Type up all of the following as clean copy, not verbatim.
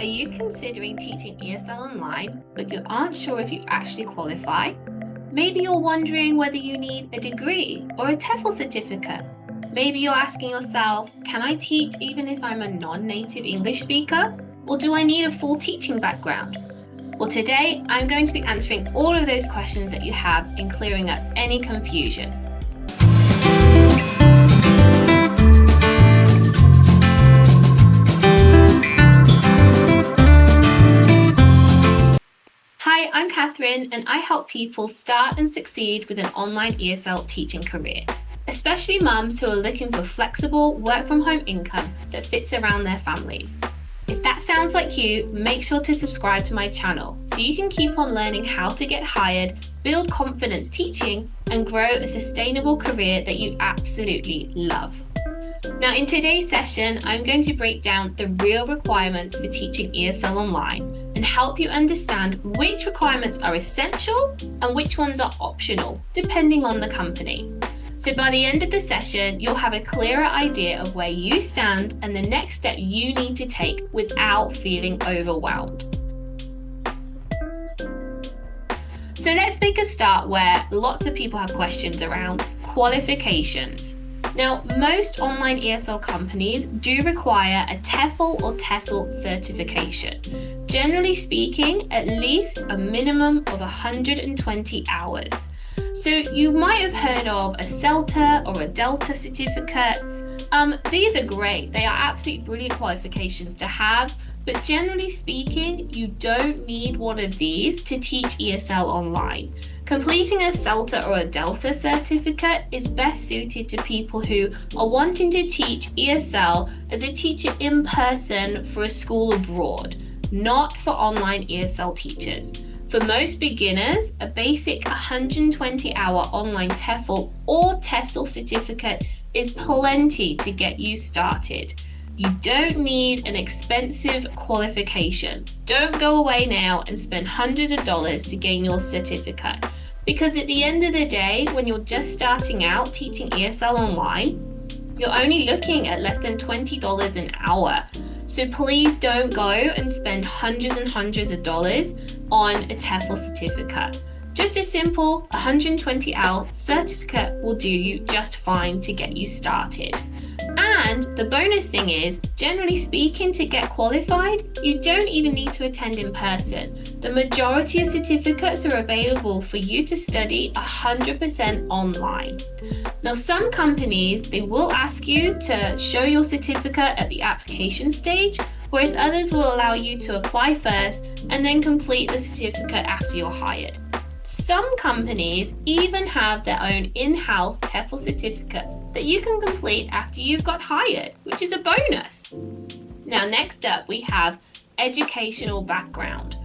Are you considering teaching ESL online, but you aren't sure if you actually qualify? Maybe you're wondering whether you need a degree or a TEFL certificate. Maybe you're asking yourself, can I teach even if I'm a non-native English speaker? Or do I need a full teaching background? Well, today I'm going to be answering all of those questions that you have and clearing up any confusion. Hi, I'm Catherine, and I help people start and succeed with an online ESL teaching career, especially mums who are looking for flexible work-from-home income that fits around their families. If that sounds like you, make sure to subscribe to my channel so you can keep on learning how to get hired, build confidence teaching, and grow a sustainable career that you absolutely love. Now, in today's session, I'm going to break down the real requirements for teaching ESL online and help you understand which requirements are essential and which ones are optional, depending on the company. So by the end of the session, you'll have a clearer idea of where you stand and the next step you need to take without feeling overwhelmed. So let's make a start where lots of people have questions around qualifications. Now, most online ESL companies do require a TEFL or TESOL certification. Generally speaking, at least a minimum of 120 hours. So you might have heard of a CELTA or a DELTA certificate. These are great. They are absolutely brilliant qualifications to have, but generally speaking, you don't need one of these to teach ESL online. Completing a CELTA or a DELTA certificate is best suited to people who are wanting to teach ESL as a teacher in person for a school abroad, not for online ESL teachers. For most beginners, a basic 120-hour online TEFL or TESOL certificate is plenty to get you started. You don't need an expensive qualification. Don't go away now and spend hundreds of dollars to gain your certificate. Because at the end of the day, when you're just starting out teaching ESL online, you're only looking at less than $20 an hour. So please don't go and spend hundreds and hundreds of dollars on a TEFL certificate. Just a simple 120-hour certificate will do you just fine to get you started. And the bonus thing is, generally speaking, to get qualified, you don't even need to attend in person. The majority of certificates are available for you to study 100% online. Now, some companies, they will ask you to show your certificate at the application stage, whereas others will allow you to apply first and then complete the certificate after you're hired. Some companies even have their own in-house TEFL certificate that you can complete after you've got hired, which is a bonus. Now, next up, we have educational background.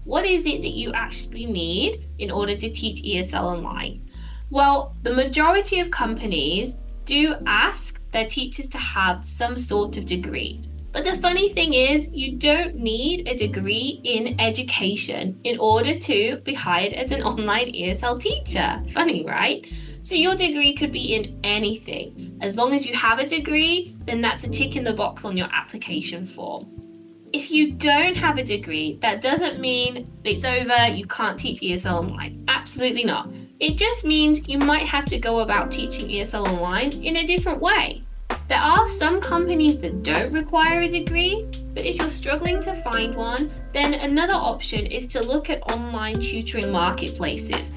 What is it that you actually need in order to teach ESL online? Well, the majority of companies do ask their teachers to have some sort of degree. But the funny thing is, you don't need a degree in education in order to be hired as an online ESL teacher. Funny, right? So your degree could be in anything. As long as you have a degree, then that's a tick in the box on your application form. If you don't have a degree, that doesn't mean it's over, you can't teach ESL online. Absolutely not. It just means you might have to go about teaching ESL online in a different way. There are some companies that don't require a degree, but if you're struggling to find one, then another option is to look at online tutoring marketplaces.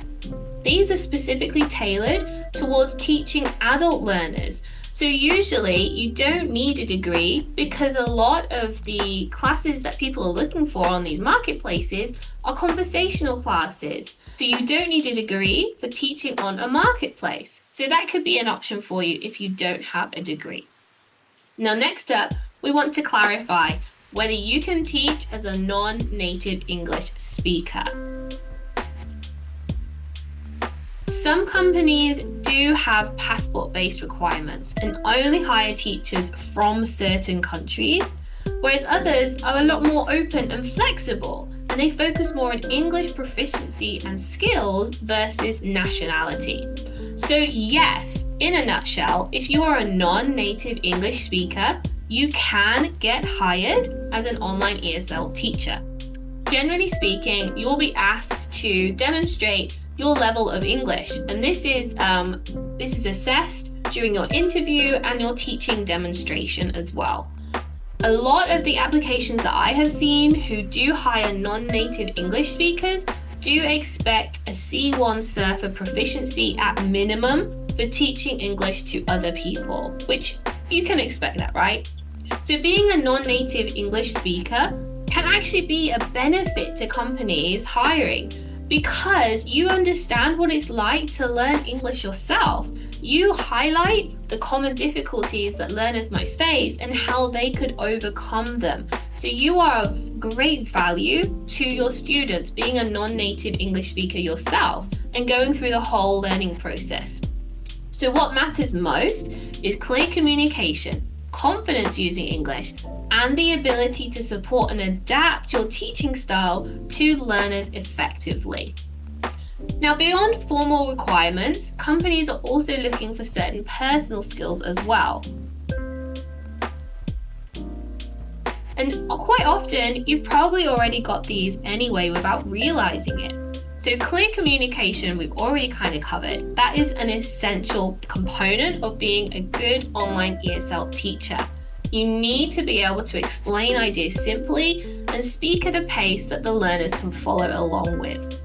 These are specifically tailored towards teaching adult learners. So usually you don't need a degree because a lot of the classes that people are looking for on these marketplaces are conversational classes. So you don't need a degree for teaching on a marketplace. So that could be an option for you if you don't have a degree. Now, next up, we want to clarify whether you can teach as a non-native English speaker. Some companies do have passport-based requirements and only hire teachers from certain countries, whereas others are a lot more open and flexible, and they focus more on English proficiency and skills versus nationality. So yes, in a nutshell, if you are a non-native English speaker, you can get hired as an online ESL teacher. Generally speaking, you'll be asked to demonstrate your level of English, and this is assessed during your interview and your teaching demonstration as well. A lot of the applications that I have seen who do hire non-native English speakers do expect a C1 Surfer proficiency at minimum for teaching English to other people, which you can expect that, right? So being a non-native English speaker can actually be a benefit to companies hiring because you understand what it's like to learn English yourself. You highlight the common difficulties that learners might face and how they could overcome them. So you are of great value to your students being a non-native English speaker yourself and going through the whole learning process. So what matters most is clear communication, confidence using English, and the ability to support and adapt your teaching style to learners effectively. Now, beyond formal requirements, companies are also looking for certain personal skills as well. And quite often, you've probably already got these anyway without realizing it. So clear communication, we've already kind of covered. That is an essential component of being a good online ESL teacher. You need to be able to explain ideas simply and speak at a pace that the learners can follow along with.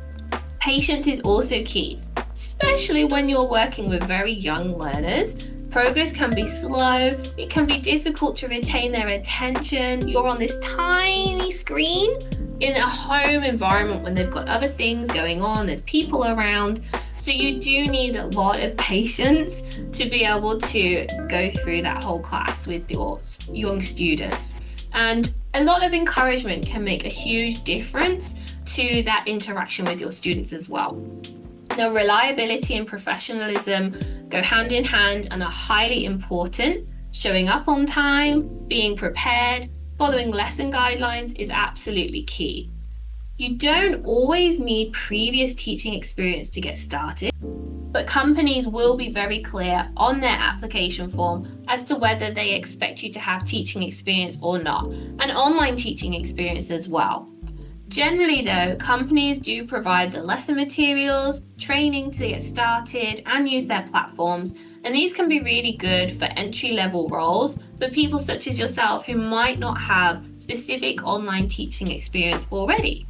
Patience is also key, especially when you're working with very young learners. Progress can be slow, it can be difficult to retain their attention. You're on this tiny screen in a home environment when they've got other things going on, there's people around. So you do need a lot of patience to be able to go through that whole class with your young students. And a lot of encouragement can make a huge difference to that interaction with your students as well. Now, reliability and professionalism go hand in hand and are highly important. Showing up on time, being prepared, following lesson guidelines is absolutely key. You don't always need previous teaching experience to get started, but companies will be very clear on their application form as to whether they expect you to have teaching experience or not, and online teaching experience as well. Generally though, companies do provide the lesson materials, training to get started, and use their platforms, and these can be really good for entry-level roles for people such as yourself who might not have specific online teaching experience already.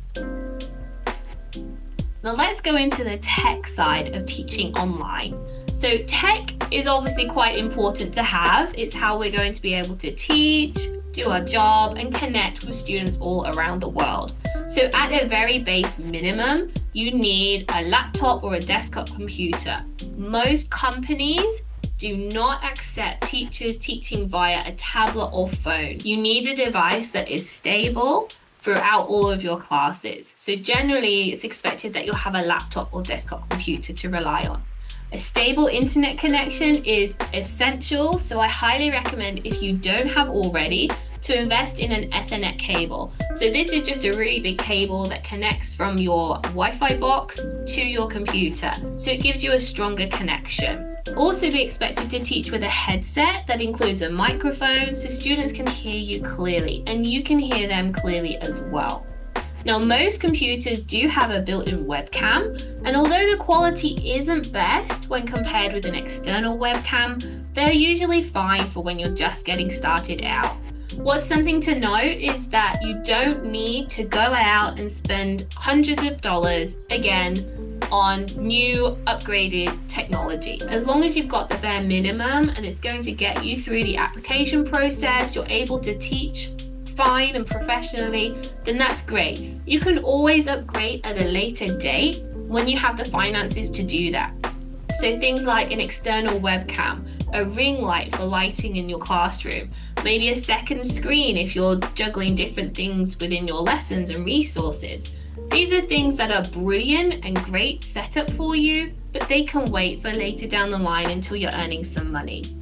Now let's go into the tech side of teaching online. So tech is obviously quite important to have. It's how we're going to be able to teach, do our job, and connect with students all around the world. So at a very base minimum, you need a laptop or a desktop computer. Most companies do not accept teachers teaching via a tablet or phone. You need a device that is stable throughout all of your classes. So generally, it's expected that you'll have a laptop or desktop computer to rely on. A stable internet connection is essential, so I highly recommend, if you don't have already, to invest in an Ethernet cable. So this is just a really big cable that connects from your Wi-Fi box to your computer. So it gives you a stronger connection. Also be expected to teach with a headset that includes a microphone so students can hear you clearly and you can hear them clearly as well. Now, most computers do have a built-in webcam, and although the quality isn't best when compared with an external webcam, they're usually fine for when you're just getting started out. What's something to note is that you don't need to go out and spend hundreds of dollars again on new upgraded technology. As long as you've got the bare minimum and it's going to get you through the application process, you're able to teach fine and professionally, then that's great. You can always upgrade at a later date when you have the finances to do that. So things like an external webcam, a ring light for lighting in your classroom, maybe a second screen if you're juggling different things within your lessons and resources. These are things that are brilliant and great setup for you, but they can wait for later down the line until you're earning some money.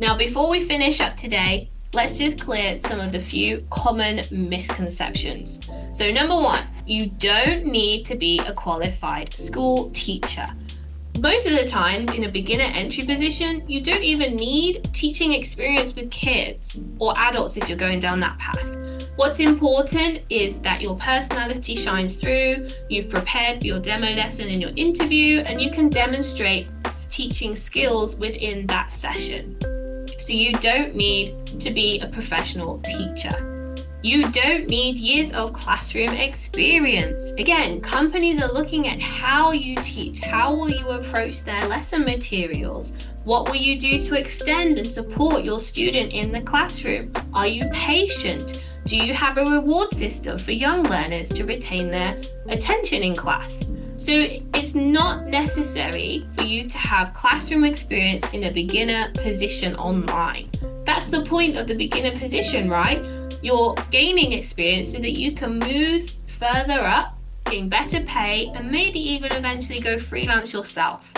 Now, before we finish up today, let's just clear some of the few common misconceptions. So number one, you don't need to be a qualified school teacher. Most of the time, in a beginner entry position, you don't even need teaching experience with kids or adults if you're going down that path. What's important is that your personality shines through, you've prepared for your demo lesson in your interview, and you can demonstrate teaching skills within that session. So you don't need to be a professional teacher. You don't need years of classroom experience. Again, companies are looking at how you teach. How will you approach their lesson materials? What will you do to extend and support your student in the classroom? Are you patient? Do you have a reward system for young learners to retain their attention in class? So it's not necessary for you to have classroom experience in a beginner position online. That's the point of the beginner position, right? You're gaining experience so that you can move further up, getting better pay, and maybe even eventually go freelance yourself.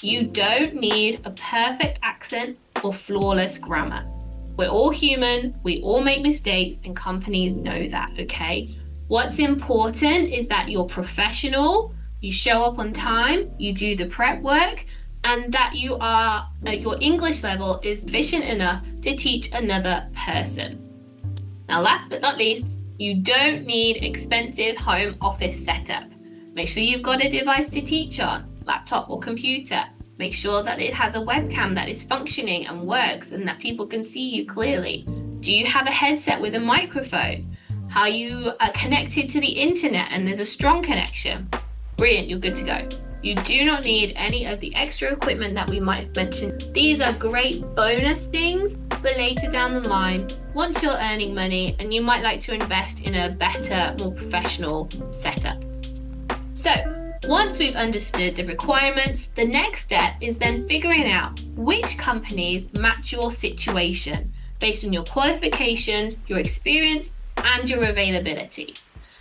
You don't need a perfect accent or flawless grammar. We're all human, we all make mistakes, and companies know that, okay? What's important is that you're professional, you show up on time, you do the prep work, and that your English level is sufficient enough to teach another person. Now, last but not least, you don't need expensive home office setup. Make sure you've got a device to teach on, laptop or computer. Make sure that it has a webcam that is functioning and works and that people can see you clearly. Do you have a headset with a microphone? Are you connected to the internet and there's a strong connection? Brilliant, you're good to go. You do not need any of the extra equipment that we might have mentioned. These are great bonus things for later down the line once you're earning money and you might like to invest in a better, more professional setup. So, once we've understood the requirements, the next step is then figuring out which companies match your situation based on your qualifications, your experience, and your availability.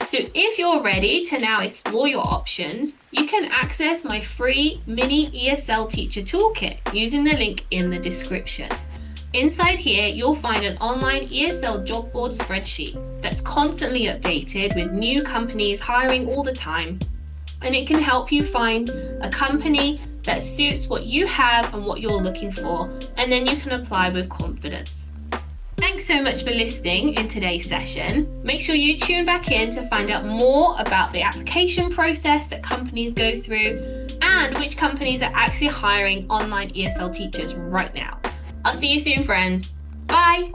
So if you're ready to now explore your options, you can access my free mini ESL teacher toolkit using the link in the description. Inside here, you'll find an online ESL job board spreadsheet that's constantly updated with new companies hiring all the time. And it can help you find a company that suits what you have and what you're looking for, and then you can apply with confidence. Thanks so much for listening in today's session. Make sure you tune back in to find out more about the application process that companies go through and which companies are actually hiring online ESL teachers right now. I'll see you soon, friends. Bye.